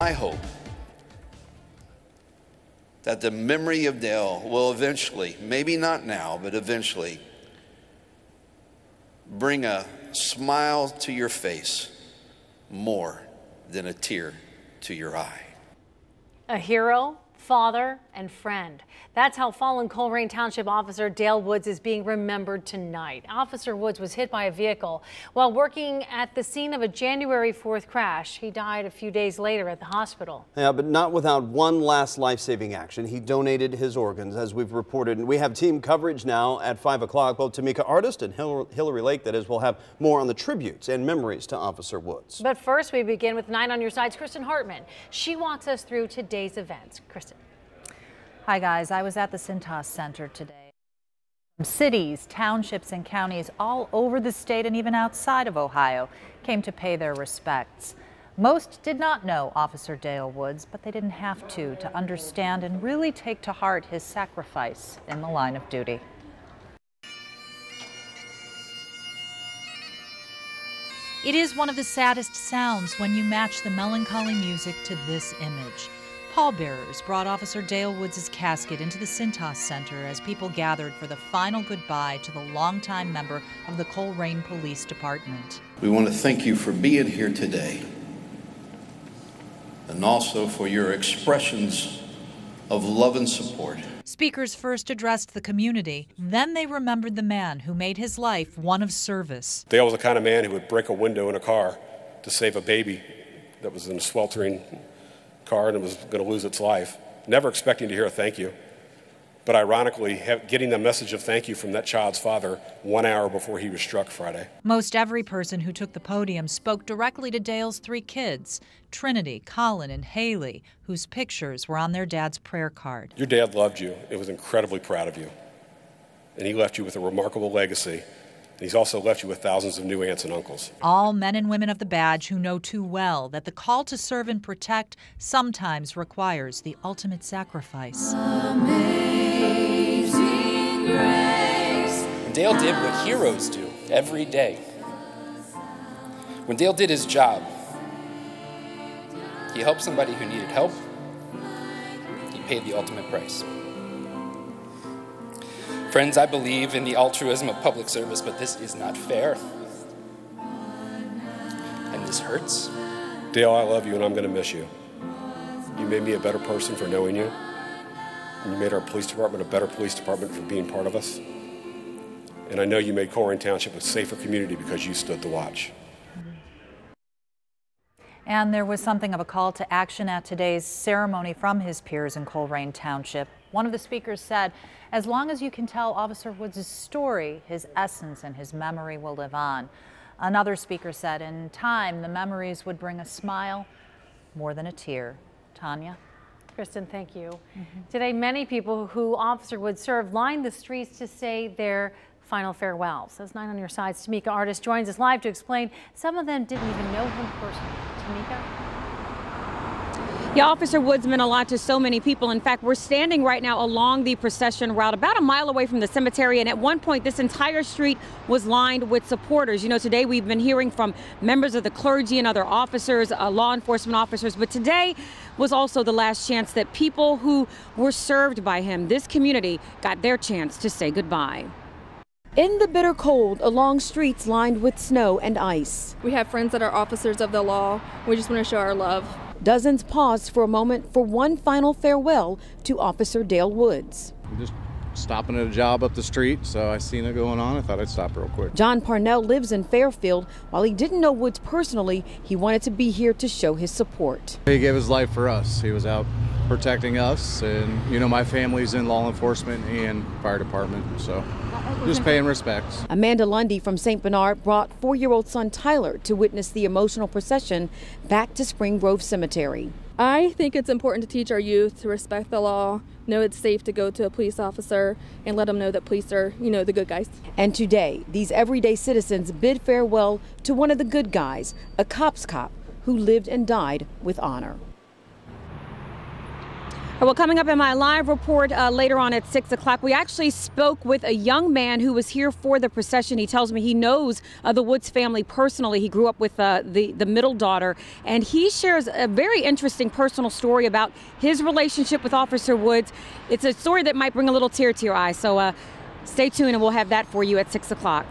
I hope that the memory of Dale will eventually, maybe not now, but eventually, bring a smile to your face more than a tear to your eye. A hero, father, and friend. That's how fallen Colerain Township Officer Dale Woods is being remembered tonight. Officer Woods was hit by a vehicle while working at the scene of a January 4th crash. He died a few days later at the hospital. Yeah, but not without one last life-saving action. He donated his organs, as we've reported. And we have team coverage now at 5 o'clock. Well, Tamika Artist and Hillary Lake, that is, will have more on the tributes and memories to Officer Woods. But first, we begin with 9 on Your Side's Kristen Hartman. She walks us through today's events. Kristen. Hi guys, I was at the Cintas Center today. Cities, townships, and counties all over the state and even outside of Ohio came to pay their respects. Most did not know Officer Dale Woods, but they didn't have to understand and really take to heart his sacrifice in the line of duty. It is one of the saddest sounds when you match the melancholy music to this image. Pallbearers brought Officer Dale Woods' casket into the Cintas Center as people gathered for the final goodbye to the longtime member of the Colerain Police Department. We want to thank you for being here today, and also for your expressions of love and support. Speakers first addressed the community, then they remembered the man who made his life one of service. Dale was the kind of man who would break a window in a car to save a baby that was in a sweltering car and it was going to lose its life, never expecting to hear a thank you. But ironically, getting the message of thank you from that child's father 1 hour before he was struck Friday. Most every person who took the podium spoke directly to Dale's 3 kids, Trinity, Colin, and Haley, whose pictures were on their dad's prayer card. Your dad loved you and was incredibly proud of you. And he left you with a remarkable legacy. And he's also left you with thousands of new aunts and uncles. All men and women of the badge who know too well that the call to serve and protect sometimes requires the ultimate sacrifice. Amazing grace. Dale did what heroes do every day. When Dale did his job, he helped somebody who needed help. He paid the ultimate price. Friends, I believe in the altruism of public service, but this is not fair. And this hurts. Dale, I love you and I'm going to miss you. You made me a better person for knowing you. And you made our police department a better police department for being part of us. And I know you made Colerain Township a safer community because you stood the watch. And there was something of a call to action at today's ceremony from his peers in Colerain Township. One of the speakers said, as long as you can tell Officer Woods' story, his essence and his memory will live on. Another speaker said, in time, the memories would bring a smile more than a tear. Tanya? Kristen, thank you. Today, many people who Officer Woods served lined the streets to say their final farewells. As 9 on Your Side's Tamika Artist joins us live to explain some of them didn't even know him personally. Tamika? Yeah, Officer Woods meant a lot to so many people. In fact, we're standing right now along the procession route about a mile away from the cemetery. And at one point, this entire street was lined with supporters. You know, today we've been hearing from members of the clergy and other officers, law enforcement officers. But today was also the last chance that people who were served by him, this community, got their chance to say goodbye. In the bitter cold, along streets lined with snow and ice. We have friends that are officers of the law. We just want to show our love. Dozens paused for a moment for one final farewell to Officer Dale Woods. I'm just stopping at a job up the street, so I seen it going on. I thought I'd stop real quick. John Parnell lives in Fairfield. While he didn't know Woods personally, he wanted to be here to show his support. He gave his life for us. He was out protecting us, and you know, my family's in law enforcement and fire department, so just paying respects. Amanda Lundy from St. Bernard brought 4-year-old son Tyler to witness the emotional procession back to Spring Grove Cemetery. I think it's important to teach our youth to respect the law, know it's safe to go to a police officer, and let them know that police are, you know, the good guys. And today, these everyday citizens bid farewell to one of the good guys, a cop's cop who lived and died with honor. Well, coming up in my live report later on at 6 o'clock, we actually spoke with a young man who was here for the procession. He tells me he knows the Woods family personally. He grew up with the middle daughter, and he shares a very interesting personal story about his relationship with Officer Woods. It's a story that might bring a little tear to your eye, so stay tuned and we'll have that for you at 6 o'clock.